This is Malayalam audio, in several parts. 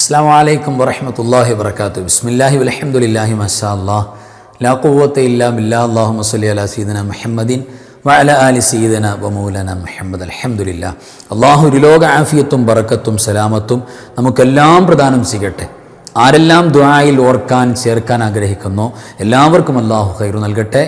അസ്സലാമു അലൈക്കും വറഹ്മത്തുള്ളാഹി വബറകാതുഹു. ബിസ്മില്ലാഹി വൽഹംദുലില്ലാഹി മാഷാ അല്ലാഹ് ലാ ഖുവത ഇല്ലാ ബില്ലാഹ്. അല്ലാഹുമ്മ സ്വല്ലി അലാ സയ്യിദിനാ മുഹമ്മദിൻ വഅലാ ആലി സയ്യിദിനാ വമൗലാനാ മുഹമ്മദ്. അൽഹംദുലില്ലാഹ്. അല്ലാഹു ഒരു ലോക ആഫിയത്തും ബറക്കത്തും സലാമത്തും നമുക്കെല്ലാം പ്രദാനം ചെയ്യട്ടെ. ആരെല്ലാം ദുആയിൽ ഓർക്കാൻ ചേർക്കാൻ ആഗ്രഹിക്കുന്നോ എല്ലാവർക്കും അല്ലാഹു ഖൈർ നൽകട്ടെ.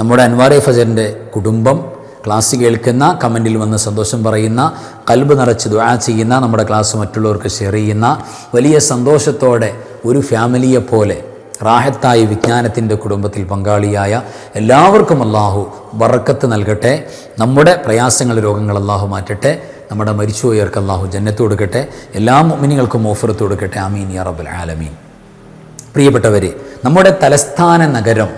നമ്മുടെ അൻവാറെ ഫജറിൻ്റെ കുടുംബം, ക്ലാസ് കേൾക്കുന്ന, കമൻറ്റിൽ വന്ന് സന്തോഷം പറയുന്ന, കൽബ് നിറച്ച് ദുആ ചെയ്യുന്ന, നമ്മുടെ ക്ലാസ് മറ്റുള്ളവർക്ക് ഷെയർ ചെയ്യുന്ന, വലിയ സന്തോഷത്തോടെ ഒരു ഫാമിലിയെ പോലെ റാഹത്തായി വിജ്ഞാനത്തിൻ്റെ കുടുംബത്തിൽ പങ്കാളിയായ എല്ലാവർക്കും അല്ലാഹു ബറക്കത്ത് നൽകട്ടെ. നമ്മുടെ പ്രയാസങ്ങൾ, രോഗങ്ങൾ അല്ലാഹു മാറ്റട്ടെ. നമ്മുടെ മരിച്ചുപോയവർക്ക് അല്ലാഹു ജന്നത്ത് കൊടുക്കട്ടെ. എല്ലാ മുഅ്മിനീങ്ങൾക്കും മഗ്ഫിറത്ത് കൊടുക്കട്ടെ. ആമീൻ യാ റബ്ബൽ ആലമീൻ. പ്രിയപ്പെട്ടവരെ, നമ്മുടെ തലസ്ഥാന നഗരം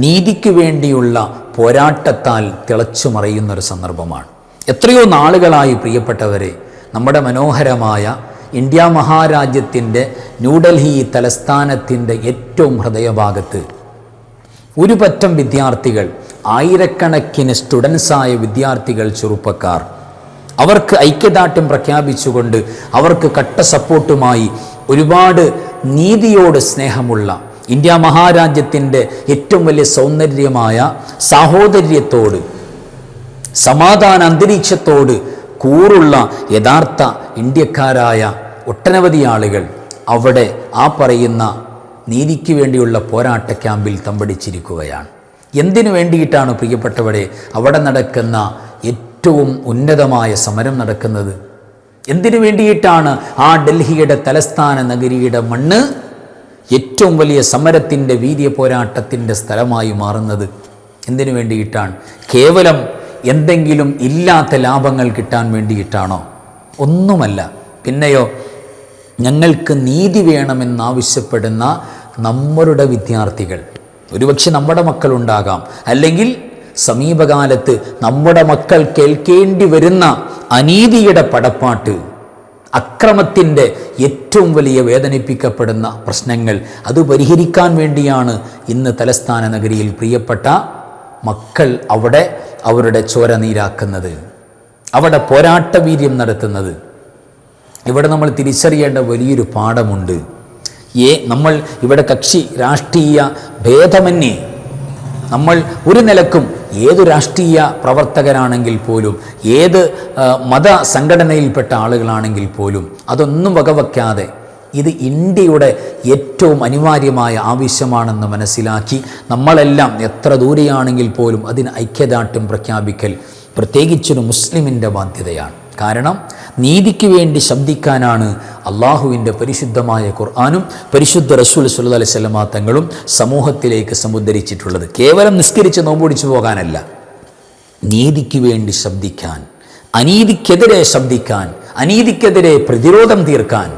നീതിക്ക് വേണ്ടിയുള്ള പോരാട്ടത്താൽ തിളച്ചു മറയുന്നൊരു സന്ദർഭമാണ്. എത്രയോ നാളുകളായി പ്രിയപ്പെട്ടവരെ, നമ്മുടെ മനോഹരമായ ഇന്ത്യ മഹാരാജ്യത്തിൻ്റെ ന്യൂഡൽഹി തലസ്ഥാനത്തിൻ്റെ ഏറ്റവും ഹൃദയഭാഗത്ത് ഒരു പറ്റം വിദ്യാർത്ഥികൾ, ആയിരക്കണക്കിന് സ്റ്റുഡൻസായ വിദ്യാർത്ഥികൾ, ചെറുപ്പക്കാർ, അവർക്ക് ഐക്യദാർഢ്യം പ്രഖ്യാപിച്ചുകൊണ്ട് അവർക്ക് കട്ട സപ്പോർട്ടുമായി ഒരുപാട് നീതിയോട് സ്നേഹമുള്ള ഇന്ത്യ മഹാരാജ്യത്തിൻ്റെ ഏറ്റവും വലിയ സൗന്ദര്യമായ സാഹോദര്യത്തോട്, സമാധാന അന്തരീക്ഷത്തോട് കൂറുള്ള യഥാർത്ഥ ഇന്ത്യക്കാരായ ഒട്ടനവധി ആളുകൾ അവിടെ ആ പറയുന്ന നീതിക്ക് വേണ്ടിയുള്ള പോരാട്ട ക്യാമ്പിൽ തമ്പടിച്ചിരിക്കുകയാണ്. എന്തിനു വേണ്ടിയിട്ടാണ് പ്രിയപ്പെട്ടവരെ അവിടെ നടക്കുന്ന ഏറ്റവും ഉന്നതമായ സമരം നടക്കുന്നത്? എന്തിനു വേണ്ടിയിട്ടാണ് ആ ഡൽഹിയുടെ തലസ്ഥാന നഗരിയുടെ മണ്ണ് ഏറ്റവും വലിയ സമരത്തിൻ്റെ, വീര്യ പോരാട്ടത്തിൻ്റെ സ്ഥലമായി മാറുന്നത്? എന്തിനു വേണ്ടിയിട്ടാണ്? കേവലം എന്തെങ്കിലും ഇല്ലാത്ത ലാഭങ്ങൾ കിട്ടാൻ വേണ്ടിയിട്ടാണോ? ഒന്നുമല്ല. പിന്നെയോ, ഞങ്ങൾക്ക് നീതി വേണമെന്നാവശ്യപ്പെടുന്ന നമ്മളുടെ വിദ്യാർത്ഥികൾ, ഒരുപക്ഷെ നമ്മുടെ മക്കളുണ്ടാകാം, അല്ലെങ്കിൽ സമീപകാലത്ത് നമ്മുടെ മക്കൾ കേൾക്കേണ്ടി വരുന്ന അനീതിയുടെ പടപ്പാട്ട്, അക്രമത്തിൻ്റെ ഏറ്റവും വലിയ വേദനിപ്പിക്കപ്പെടുന്ന പ്രശ്നങ്ങൾ, അത് പരിഹരിക്കാൻ വേണ്ടിയാണ് ഇന്ന് തലസ്ഥാന നഗരിയിൽ പ്രിയപ്പെട്ട മക്കൾ അവിടെ അവരുടെ ചോര നീരാക്കുന്നത്, അവിടെ പോരാട്ട വീര്യം നടത്തുന്നത്. ഇവിടെ നമ്മൾ തിരിച്ചറിയേണ്ട വലിയൊരു പാഠമുണ്ട്. നമ്മൾ ഇവിടെ കക്ഷി രാഷ്ട്രീയ ഭേദമന്യേ നമ്മൾ ഒരു നിലക്കും ഏത് രാഷ്ട്രീയ പ്രവർത്തകരാണെങ്കിൽ പോലും, ഏത് മത സംഘടനയിൽപ്പെട്ട ആളുകളാണെങ്കിൽ പോലും അതൊന്നും വകവയ്ക്കാതെ ഇത് ഇന്ത്യയുടെ ഏറ്റവും അനിവാര്യമായ ആവശ്യമാണെന്ന് മനസ്സിലാക്കി നമ്മളെല്ലാം എത്ര ദൂരെയാണെങ്കിൽ പോലും അതിന് ഐക്യദാർഢ്യം പ്രഖ്യാപിക്കൽ പ്രത്യേകിച്ചൊരു മുസ്ലിമിൻ്റെ ബാധ്യതയാണ്. കാരണം നീതിക്ക് വേണ്ടി ശബ്ദിക്കാനാണ് അള്ളാഹുവിൻ്റെ പരിശുദ്ധമായ ഖുർആനും പരിശുദ്ധ റസൂൽ സല്ലല്ലാഹു അലൈഹി വസല്ലം തങ്ങളും സമൂഹത്തിലേക്ക് സമുദ്ധരിച്ചിട്ടുള്ളത്. കേവലം നിസ്കരിച്ച് നോമ്പൊടിച്ചു പോകാനല്ല, നീതിക്ക് വേണ്ടി ശബ്ദിക്കാൻ, അനീതിക്കെതിരെ ശബ്ദിക്കാൻ, അനീതിക്കെതിരെ പ്രതിരോധം തീർക്കാൻ.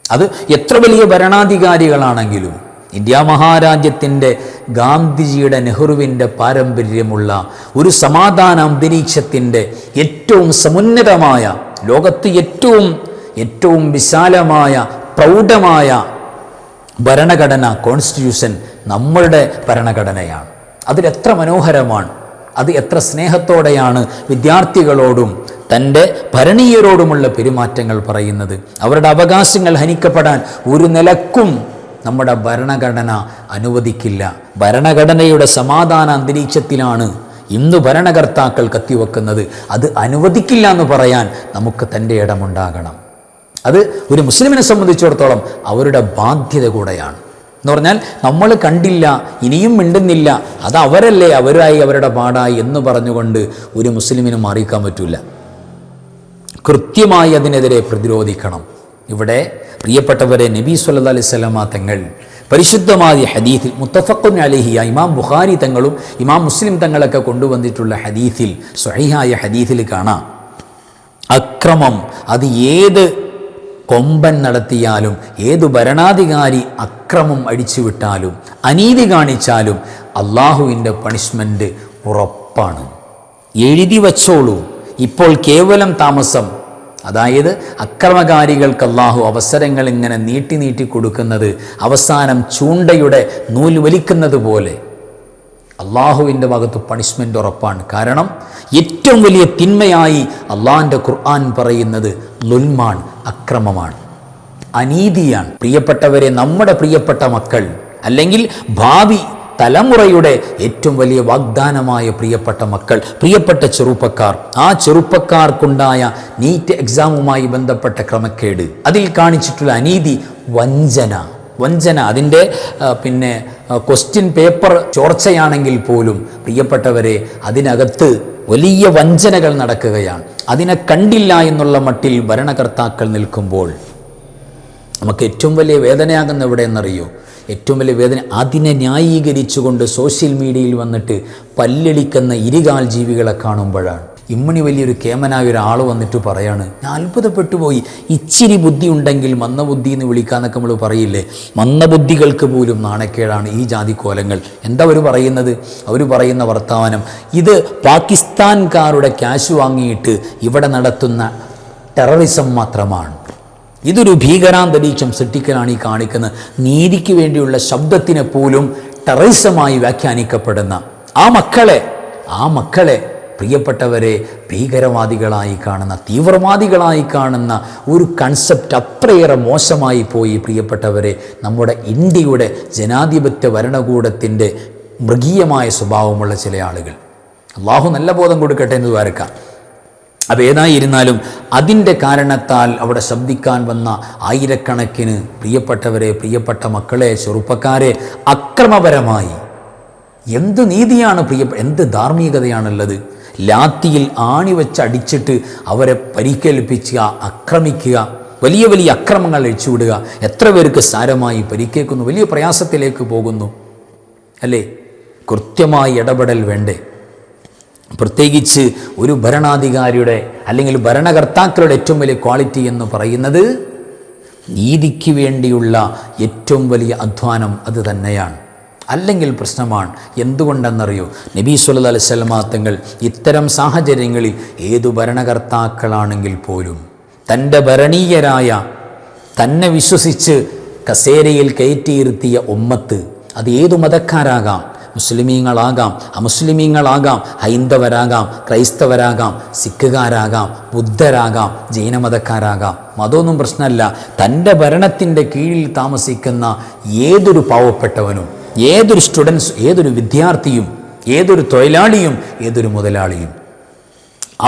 അത് എത്ര വലിയ ഭരണാധികാരികളാണെങ്കിലും, ഇന്ത്യ മഹാരാജ്യത്തിൻ്റെ ഗാന്ധിജിയുടെ, നെഹ്റുവിൻ്റെ പാരമ്പര്യമുള്ള ഒരു സമാധാന അന്തരീക്ഷത്തിൻ്റെ ഏറ്റവും സമുന്നതമായ, ലോകത്ത് ഏറ്റവും വിശാലമായ പ്രൗഢമായ ഭരണഘടന, കോൺസ്റ്റിറ്റ്യൂഷൻ നമ്മളുടെ ഭരണഘടനയാണ്. അതിലെത്ര മനോഹരമാണ്, അത് എത്ര സ്നേഹത്തോടെയാണ് വിദ്യാർത്ഥികളോടും തൻ്റെ ഭരണീയരോടുമുള്ള പെരുമാറ്റങ്ങൾ പറയുന്നത്. അവരുടെ അവകാശങ്ങൾ ഹനിക്കപ്പെടാൻ ഒരു നിലക്കും നമ്മുടെ ഭരണഘടന അനുവദിക്കില്ല. ഭരണഘടനയുടെ സമാധാന അന്തരീക്ഷത്തിലാണ് ഇന്ന് ഭരണകർത്താക്കൾ കത്തിവെക്കുന്നത്. അത് അനുവദിക്കില്ല എന്ന് പറയാൻ നമുക്ക് തൻ്റെ ഇടമുണ്ടാകണം. അത് ഒരു മുസ്ലിമിനെ സംബന്ധിച്ചിടത്തോളം അവരുടെ ബാധ്യത കൂടെയാണ്. എന്ന് പറഞ്ഞാൽ നമ്മൾ കണ്ടില്ല, ഇനിയും മിണ്ടുന്നില്ല, അത് അവരല്ലേ, അവരായി അവരുടെ പാടായി എന്ന് പറഞ്ഞുകൊണ്ട് ഒരു മുസ്ലിമിനും അറിയിക്കാൻ പറ്റില്ല. കൃത്യമായി അതിനെതിരെ പ്രതിരോധിക്കണം. ഇവിടെ പ്രിയപ്പെട്ടവരെ, നബി സല്ലല്ലാഹു അലൈഹി വസല്ലം തങ്ങൾ പരിശുദ്ധമായ ഹദീസിൽ, മുത്തഫഖുൻ അലൈഹി, ഇമാം ബുഖാരി തങ്ങളും ഇമാം മുസ്ലിം തങ്ങളൊക്കെ കൊണ്ടുവന്നിട്ടുള്ള ഹദീസിൽ, സ്വഹീഹായ ഹദീസിൽ കാണാം, അക്രമം അത് ഏത് കൊമ്പൻ നടത്തിയാലും, ഏതു ഭരണാധികാരി അക്രമം അടിച്ചുവിട്ടാലും, അനീതി കാണിച്ചാലും അള്ളാഹുവിൻ്റെ പണിഷ്മെൻറ്റ് ഉറപ്പാണ്. എഴുതി വച്ചോളൂ. ഇപ്പോൾ കേവലം താമസം, അതായത് അക്രമകാരികൾക്ക് അള്ളാഹു അവസരങ്ങൾ ഇങ്ങനെ നീട്ടി കൊടുക്കുന്നത് അവസാനം ചൂണ്ടയുടെ നൂല് വലിക്കുന്നത് പോലെ അള്ളാഹുവിൻ്റെ ഭാഗത്ത് പണിഷ്മെൻ്റ് ഉറപ്പാണ്. കാരണം ഏറ്റവും വലിയ തിന്മയായി അള്ളാഹിൻ്റെ ഖുർആൻ പറയുന്നത് ലുൽമാണ്, അക്രമമാണ്. അനീതിയാണ്. പ്രിയപ്പെട്ടവരെ, നമ്മുടെ പ്രിയപ്പെട്ട മക്കൾ അല്ലെങ്കിൽ ഭാവി തലമുറയുടെ ഏറ്റവും വലിയ വാഗ്ദാനമായ പ്രിയപ്പെട്ട മക്കൾ, പ്രിയപ്പെട്ട ചെറുപ്പക്കാർ, ആ ചെറുപ്പക്കാർക്കുണ്ടായ നീറ്റ് എക്സാമുമായി ബന്ധപ്പെട്ട ക്രമക്കേട്, അതിൽ കാണിച്ചിട്ടുള്ള അനീതി, വഞ്ചന അതിൻ്റെ ക്വസ്റ്റ്യൻ പേപ്പർ ചോർച്ചയാണെങ്കിൽ പോലും പ്രിയപ്പെട്ടവരെ അതിനകത്ത് വലിയ വഞ്ചനകൾ നടക്കുകയാണ്. അതിനെ കണ്ടില്ല എന്നുള്ള മട്ടിൽ ഭരണകർത്താക്കൾ നിൽക്കുമ്പോൾ നമുക്ക് ഏറ്റവും വലിയ വേദനയാകുന്ന എവിടെയെന്നറിയോ? ഏറ്റവും വലിയ വേദന അതിനെ ന്യായീകരിച്ചുകൊണ്ട് സോഷ്യൽ മീഡിയയിൽ വന്നിട്ട് പല്ലളിക്കുന്ന ഇരുകാൽ ജീവികളെ കാണുമ്പോഴാണ്. ഇമ്മണി വലിയൊരു കേമനായ ഒരാൾ വന്നിട്ട് പറയാണ്, ഞാൻ അത്ഭുതപ്പെട്ടു പോയി, ഇച്ചിരി ബുദ്ധി ഉണ്ടെങ്കിൽ മന്ദബുദ്ധി എന്ന് വിളിക്കാന്നൊക്കെ നമ്മൾ പറയില്ലേ, മന്ദബുദ്ധികൾക്ക് പോലും നാണക്കേടാണ് ഈ ജാതി കോലങ്ങൾ. എന്താ അവർ പറയുന്നത്? അവർ പറയുന്ന വർത്തമാനം, ഇത് പാകിസ്ഥാൻകാരുടെ ക്യാഷ് വാങ്ങിയിട്ട് ഇവിടെ നടത്തുന്ന ടെററിസം മാത്രമാണ്, ഇതൊരു ഭീകരാന്തരീക്ഷം സൃഷ്ടിക്കലാണ് ഈ കാണിക്കുന്നത്. നീതിക്ക് വേണ്ടിയുള്ള ശബ്ദത്തിനെ പോലും ടെററിസമായി വ്യാഖ്യാനിക്കപ്പെടുന്ന ആ മക്കളെ പ്രിയപ്പെട്ടവരെ ഭീകരവാദികളായി കാണുന്ന, തീവ്രവാദികളായി കാണുന്ന ഒരു കൺസെപ്റ്റ് അത്രയേറെ മോശമായി പോയി പ്രിയപ്പെട്ടവരെ. നമ്മുടെ ഇന്ത്യയുടെ ജനാധിപത്യ ഭരണകൂടത്തിൻ്റെ മൃഗീയമായ സ്വഭാവമുള്ള ചില ആളുകൾ. അള്ളാഹു നല്ല ബോധം കൊടുക്കട്ടെ എന്ന് ദ്വാരക്കാം. അപ്പോൾ ഏതായിരുന്നാലും അതിൻ്റെ കാരണത്താൽ അവിടെ ശബ്ദിക്കാൻ വന്ന ആയിരക്കണക്കിന് പ്രിയപ്പെട്ടവരെ, പ്രിയപ്പെട്ട മക്കളെ, ചെറുപ്പക്കാരെ അക്രമപരമായി എന്ത് നീതിയാണ് എന്ത് ധാർമ്മികതയാണുള്ളത്? ലാത്തിയിൽ ആണി വെച്ചടിച്ചിട്ട് അവരെ പരിക്കേൽപ്പിക്കുക, ആക്രമിക്കുക, വലിയ വലിയ അക്രമങ്ങൾ അഴിച്ചുവിടുക. എത്ര പേർക്ക് സാരമായി പരിക്കേക്കുന്നു, വലിയ പ്രയാസത്തിലേക്ക് പോകുന്നു അല്ലേ? കൃത്യമായി ഇടപെടൽ വേണ്ടേ? പ്രത്യേകിച്ച് ഒരു ഭരണാധികാരിയുടെ അല്ലെങ്കിൽ ഭരണകർത്താക്കളുടെ ഏറ്റവും വലിയ ക്വാളിറ്റി എന്ന് പറയുന്നത് നീതിക്ക് വേണ്ടിയുള്ള ഏറ്റവും വലിയ അധ്വാനം അത് തന്നെയാണ്. അല്ലെങ്കിൽ പ്രശ്നമാണ്. എന്തുകൊണ്ടെന്നറിയോ? നബി സല്ലല്ലാഹു അലൈഹി വസല്ലം തങ്ങൾ ഇത്തരം സാഹചര്യങ്ങളിൽ ഏതു ഭരണകർത്താക്കളാണെങ്കിൽ പോലും തൻ്റെ ഭരണീയരായ, തന്നെ വിശ്വസിച്ച് കസേരയിൽ കയറ്റിയിരുത്തിയ ഉമ്മത്ത്, അത് ഏതു മതക്കാരാകാം, മുസ്ലിമീങ്ങളാകാം, അമുസ്ലിമീങ്ങളാകാം, ഹൈന്ദവരാകാം, ക്രൈസ്തവരാകാം, സിഖുകാരാകാം, ബുദ്ധരാകാം, ജൈനമതക്കാരാകാം, മതമൊന്നും പ്രശ്നമല്ല. തൻ്റെ ഭരണത്തിൻ്റെ കീഴിൽ താമസിക്കുന്ന ഏതൊരു പാവപ്പെട്ടവനും, ഏതൊരു സ്റ്റുഡൻസ്, ഏതൊരു വിദ്യാർത്ഥിയും, ഏതൊരു തൊഴിലാളിയും, ഏതൊരു മുതലാളിയും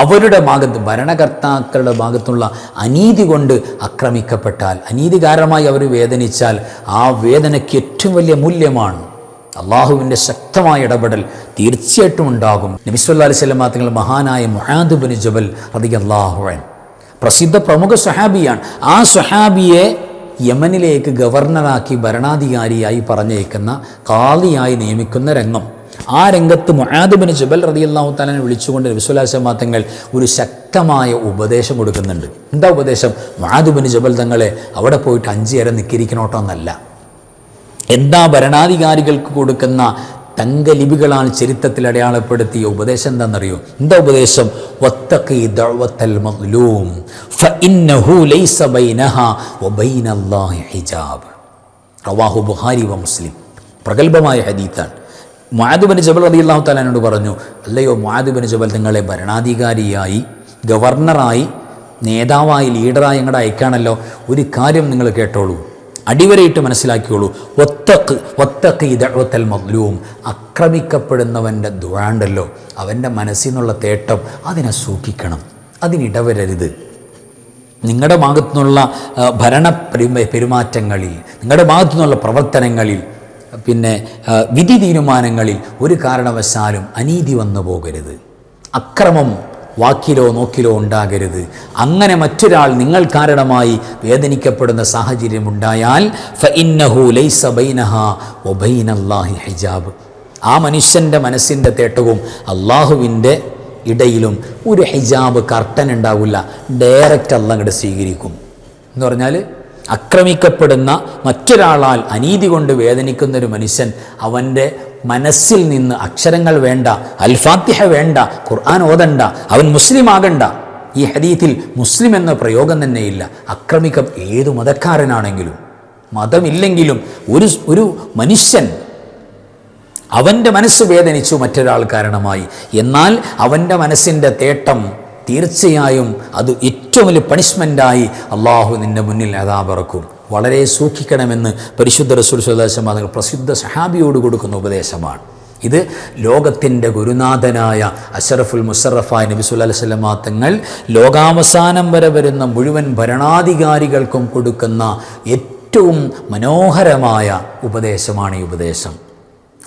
അവരുടെ ഭാഗത്ത്, ഭരണകർത്താക്കളുടെ ഭാഗത്തുള്ള അനീതി കൊണ്ട് ആക്രമിക്കപ്പെട്ടാൽ, അനീതി കാരണമായി അവർ വേദനിച്ചാൽ, ആ വേദനയ്ക്ക് ഏറ്റവും വലിയ മൂല്യമാണ് അള്ളാഹുവിൻ്റെ ശക്തമായ ഇടപെടൽ തീർച്ചയായിട്ടും ഉണ്ടാകും. നബി സല്ലല്ലാഹു അലൈഹി വസല്ലം തങ്ങൾ മഹാനായ മുആദ് ഇബ്നു ജബൽ റളിയല്ലാഹു അൻഹു പ്രസിദ്ധ പ്രമുഖ സ്വഹാബിയാണ്. ആ സ്വഹാബിയെ യമനിലേക്ക് ഗവർണറാക്കി ഭരണാധികാരിയായി പറഞ്ഞേക്കുന്ന, ഖാദിയായി നിയമിക്കുന്ന രംഗം. ആ രംഗത്ത് മുആദ് ഇബ്നു ജബൽ റളിയല്ലാഹു തആലയെ വിളിച്ചുകൊണ്ട് നബി സല്ലല്ലാഹു അലൈഹി വസല്ലം തങ്ങൾ ഒരു ശക്തമായ ഉപദേശം കൊടുക്കുന്നുണ്ട്. എന്താ ഉപദേശം? മുആദ് ഇബ്നു ജബൽ തങ്ങളെ അവിടെ പോയിട്ട് 5 നേരം നിൽക്കിരിക്കണോട്ടൊന്നല്ല. എന്താ ഭരണാധികാരികൾക്ക് കൊടുക്കുന്ന തങ്കലിപികളാൽ ചരിത്രത്തിൽ അടയാളപ്പെടുത്തിയ ഉപദേശം എന്താണെന്നറിയോ? എന്താ ഉപദേശം? വത്തഖി ദഅവത്തൽ മദ്ലൂം ഫഇന്നഹു ലൈസ ബൈനഹാ വബൈനല്ലാഹി ഹിജാബ്. റവാഹു ബുഖാരി വ മുസ്ലിം. പ്രഗൽഭമായ ഹദീത്താണ്. മുആദ് ഇബ്നു ജബൽ റളിയല്ലാഹു തആല എന്നോട് പറഞ്ഞു, അല്ലയോ മുആദ് ഇബ്നു ജബൽ, നിങ്ങളെ ഭരണാധികാരിയായി, ഗവർണറായി, നേതാവായി, ലീഡറായി ഞങ്ങളുടെ അയക്കാണല്ലോ. ഒരു കാര്യം നിങ്ങൾ കേട്ടോളൂ, അടിവരയിട്ട് മനസ്സിലാക്കിയോളൂ. വത്തഖി ദഅവത്തൽ മദ്ലൂം. ആക്രമിക്കപ്പെടുന്നവൻ്റെ ദുആണ്ടല്ലോ, അവൻ്റെ മനസ്സിൽ നിന്നുള്ള തേട്ടം, അതിനെ സൂക്ഷിക്കണം, അതിനിടവരരുത്. നിങ്ങളുടെ ഭാഗത്തു നിന്നുള്ള ഭരണ പെരുമാറ്റങ്ങളിൽ, നിങ്ങളുടെ ഭാഗത്തു നിന്നുള്ള പ്രവർത്തനങ്ങളിൽ, വിധി തീരുമാനങ്ങളിൽ ഒരു കാരണവശാലും അനീതി വന്നു പോകരുത്. അക്രമം വാക്കിലോ നോക്കിലോ ഉണ്ടാകരുത്. അങ്ങനെ മറ്റൊരാൾ നിങ്ങൾ കാരണമായി വേദനിക്കപ്പെടുന്ന സാഹചര്യം ഉണ്ടായാൽ ഫഇന്നഹു ലൈസ ബൈനഹാ വബൈനല്ലാഹി ഹിജാബ്. ആ മനുഷ്യൻ്റെ മനസ്സിൻ്റെ തേട്ടവും അള്ളാഹുവിൻ്റെ ഇടയിലും ഒരു ഹിജാബ്, കർട്ടൻ ഉണ്ടാവില്ല. ഡയറക്റ്റ് അള്ളാഹ് അങ്ങോട്ട് സ്വീകരിക്കും എന്ന് പറഞ്ഞാൽ, ആക്രമിക്കപ്പെടുന്ന മറ്റൊരാളാൽ അനീതി കൊണ്ട് വേദനിക്കുന്നൊരു മനുഷ്യൻ, അവൻ്റെ മനസ്സിൽ നിന്ന് അക്ഷരങ്ങൾ വേണ്ട, അൽ ഫാത്തിഹ വേണ്ട, ഖുർആൻ ഓതണ്ട, അവൻ മുസ്ലിം ആകണ്ട. ഈ ഹദീത്തിൽ മുസ്ലിം എന്ന പ്രയോഗം തന്നെയില്ല. ഏതു മതക്കാരനാണെങ്കിലും മതമില്ലെങ്കിലും ഒരു മനുഷ്യൻ, അവൻ്റെ മനസ്സ് വേദനിച്ചു മറ്റൊരാൾ കാരണമായി, എന്നാൽ അവൻ്റെ മനസ്സിൻ്റെ തേട്ടം തീർച്ചയായും അത് ഏറ്റവും വലിയ പണിഷ്മെൻ്റായി അള്ളാഹു നിൻ്റെ മുന്നിൽ അദാബ് ഇറക്കും. വളരെ സൂക്ഷിക്കണമെന്ന് പരിശുദ്ധ റസൂൽ സ്വല്ലല്ലാഹു അലൈഹി വസല്ലം തങ്ങൾ പ്രസിദ്ധ സഹാബിയോട് കൊടുക്കുന്ന ഉപദേശമാണ്. ഇത് ലോകത്തിൻ്റെ ഗുരുനാഥനായ അഷറഫുൽ മുസറഫായ നബി സല്ലല്ലാഹു അലൈഹി വസല്ലം തങ്ങൾ ലോകാവസാനം വരെ വരുന്ന മുഴുവൻ ഭരണാധികാരികൾക്കും കൊടുക്കുന്ന ഏറ്റവും മനോഹരമായ ഉപദേശമാണ് ഈ ഉപദേശം.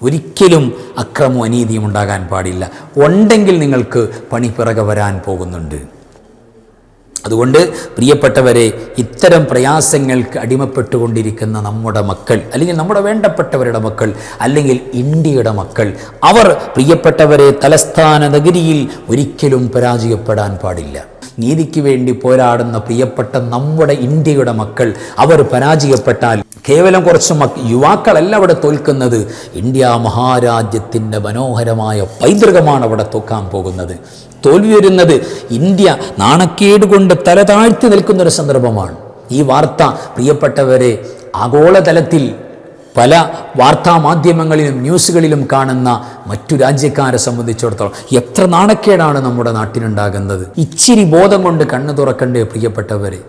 ഒരിക്കലും അക്രമവും അനീതിയും ഉണ്ടാകാൻ പാടില്ല. ഉണ്ടെങ്കിൽ നിങ്ങൾക്ക് പണി പിറകെ വരാൻ പോകുന്നുണ്ട്. അതുകൊണ്ട് പ്രിയപ്പെട്ടവരെ, ഇത്തരം പ്രയാസങ്ങൾക്ക് അടിമപ്പെട്ടുകൊണ്ടിരിക്കുന്ന നമ്മുടെ മക്കൾ, അല്ലെങ്കിൽ നമ്മുടെ വേണ്ടപ്പെട്ടവരുടെ മക്കൾ, അല്ലെങ്കിൽ ഇന്ത്യയുടെ മക്കൾ, അവർ പ്രിയപ്പെട്ടവരെ തലസ്ഥാന നഗരിയിൽ ഒരിക്കലും പരാജയപ്പെടാൻ പാടില്ല. നീതിക്ക് വേണ്ടി പോരാടുന്ന പ്രിയപ്പെട്ട നമ്മുടെ ഇന്ത്യയുടെ മക്കൾ അവർ പരാജയപ്പെട്ടാൽ കേവലം കുറച്ച് യുവാക്കളല്ല അവിടെ തോൽക്കുന്നത്. ഇന്ത്യ മഹാരാജ്യത്തിൻ്റെ മനോഹരമായ പൈതൃകമാണ് അവിടെ തോക്കാൻ പോകുന്നത്. തോൽവി വരുന്നത് ഇന്ത്യ നാണക്കേട് കൊണ്ട് തല താഴ്ത്തി നിൽക്കുന്നൊരു സന്ദർഭമാണ്. ഈ വാർത്ത പ്രിയപ്പെട്ടവരെ ആഗോളതലത്തിൽ പല വാർത്താ മാധ്യമങ്ങളിലും ന്യൂസുകളിലും കാണുന്ന മറ്റു രാജ്യക്കാരെ സംബന്ധിച്ചിടത്തോളം എത്ര നാണക്കേടാണ് നമ്മുടെ നാട്ടിനുണ്ടാകുന്നത്. ഇച്ചിരി ബോധം കൊണ്ട് കണ്ണു തുറക്കണ്ടേ പ്രിയപ്പെട്ടവരെ.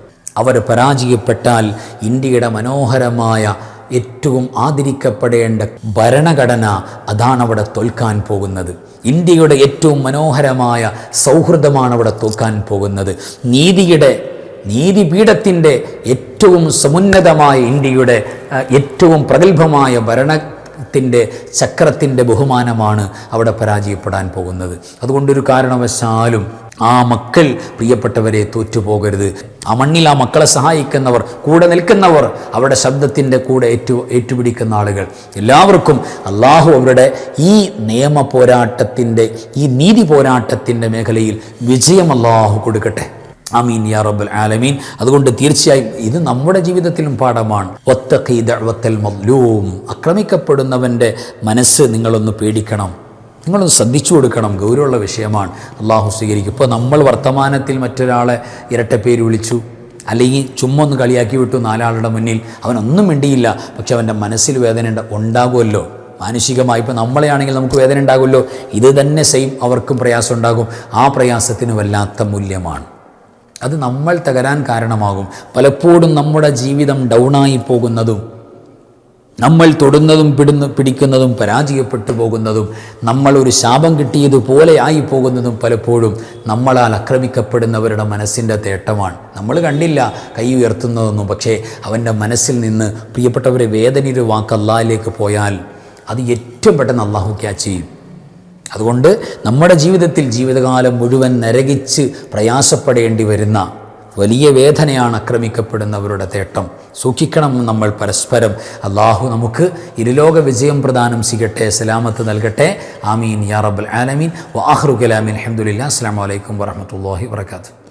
അവർ പരാജയപ്പെട്ടാൽ ഇന്ത്യയുടെ മനോഹരമായ ഏറ്റവും ആദരിക്കപ്പെടേണ്ട ഭരണഘടന അതാണ് അവിടെ തോൽക്കാൻ പോകുന്നത്. ഇന്ത്യയുടെ ഏറ്റവും മനോഹരമായ സൗഹൃദമാണ് അവിടെ തോൽക്കാൻ പോകുന്നത്. നീതിപീഠത്തിൻ്റെ ഏറ്റവും സമുന്നതമായ ഇന്ത്യയുടെ ഏറ്റവും പ്രഗത്ഭമായ ഭരണത്തിൻ്റെ ചക്രത്തിൻ്റെ ബഹുമാനമാണ് അവിടെ പരാജയപ്പെടാൻ പോകുന്നത്. അതുകൊണ്ടൊരു കാരണവശാലും ആ മക്കൾ പ്രിയപ്പെട്ടവരെ തോറ്റുപോകരുത്. ആ മണ്ണിൽ ആ മക്കളെ സഹായിക്കുന്നവർ, കൂടെ നിൽക്കുന്നവർ, അവരുടെ ശബ്ദത്തിൻ്റെ കൂടെ ഏറ്റുപിടിക്കുന്ന ആളുകൾ, എല്ലാവർക്കും അള്ളാഹു അവരുടെ ഈ നിയമ പോരാട്ടത്തിൻ്റെ, ഈ നീതി പോരാട്ടത്തിൻ്റെ മേഖലയിൽ വിജയം അള്ളാഹു കൊടുക്കട്ടെ. ആമീൻ യാ റബ്ബൽ ആലമീൻ. അതുകൊണ്ട് തീർച്ചയായും ഇത് നമ്മുടെ ജീവിതത്തിലും പാഠമാണ്. വത്തഖി ദഅവത്തൽ മദ്ലൂം. ആക്രമിക്കപ്പെടുന്നവൻ്റെ മനസ്സ് നിങ്ങളൊന്ന് പേടിക്കണം, നിങ്ങളൊന്ന് ശ്രദ്ധിച്ചു കൊടുക്കണം. ഗൗരവമുള്ള വിഷയമാണ്. അള്ളാഹു സ്വീകരിക്കും. ഇപ്പോൾ നമ്മൾ വർത്തമാനത്തിൽ മറ്റൊരാളെ ഇരട്ടപ്പേര് വിളിച്ചു, അല്ലെങ്കിൽ ചുമ്മാ ഒന്ന് കളിയാക്കി വിട്ടു നാലാളുടെ മുന്നിൽ, അവനൊന്നും മിണ്ടിയില്ല, പക്ഷെ അവൻ്റെ മനസ്സിൽ വേദന ഉണ്ടാകുമല്ലോ. മാനുഷികമായി ഇപ്പോൾ നമ്മളെയാണെങ്കിൽ നമുക്ക് വേദന ഉണ്ടാകുമല്ലോ. ഇത് തന്നെ സെയിം അവർക്കും പ്രയാസം ഉണ്ടാകും. ആ പ്രയാസത്തിന് വല്ലാത്ത മൂല്യമാണ്. അത് നമ്മൾ തകരാൻ കാരണമാകും. പലപ്പോഴും നമ്മുടെ ജീവിതം ഡൗണായി പോകുന്നതും, നമ്മൾ തൊടുന്നതും പിടിക്കുന്നതും പരാജയപ്പെട്ടു പോകുന്നതും, നമ്മളൊരു ശാപം കിട്ടിയതുപോലെ ആയി പോകുന്നതും പലപ്പോഴും നമ്മളാൽ ആക്രമിക്കപ്പെടുന്നവരുടെ മനസ്സിൻ്റെ തേട്ടമാണ്. നമ്മൾ കണ്ടില്ല കൈ ഉയർത്തുന്നതൊന്നും, പക്ഷേ അവൻ്റെ മനസ്സിൽ നിന്ന് പ്രിയപ്പെട്ടവരെ വേദനയൊരു വാക്ക് അല്ലാഹിലേക്ക് പോയാൽ അത് ഏറ്റവും പെട്ടെന്ന് അള്ളാഹു ക്യാച്ച് ചെയ്യും. അതുകൊണ്ട് നമ്മുടെ ജീവിതകാലം മുഴുവൻ നരകിച്ച് പ്രയാസപ്പെടേണ്ടി വരുന്ന വലിയ വേദനയാണ് ആക്രമിക്കപ്പെടുന്നവരുടെ തേട്ടം. സൂക്ഷിക്കണം നമ്മൾ പരസ്പരം. അള്ളാഹു നമുക്ക് ഇരുലോക വിജയം പ്രദാനം ചെയ്യട്ടെ, സലാമത്ത് നൽകട്ടെ. ആമീൻ യാ റബ്ബൽ ആലമീൻ. വആഖിറു കലാമി അൽഹംദുലില്ലാഹി. അസ്സലാമു അലൈക്കും വറഹ്മത്തുള്ളാഹി വബറകാതുഹു.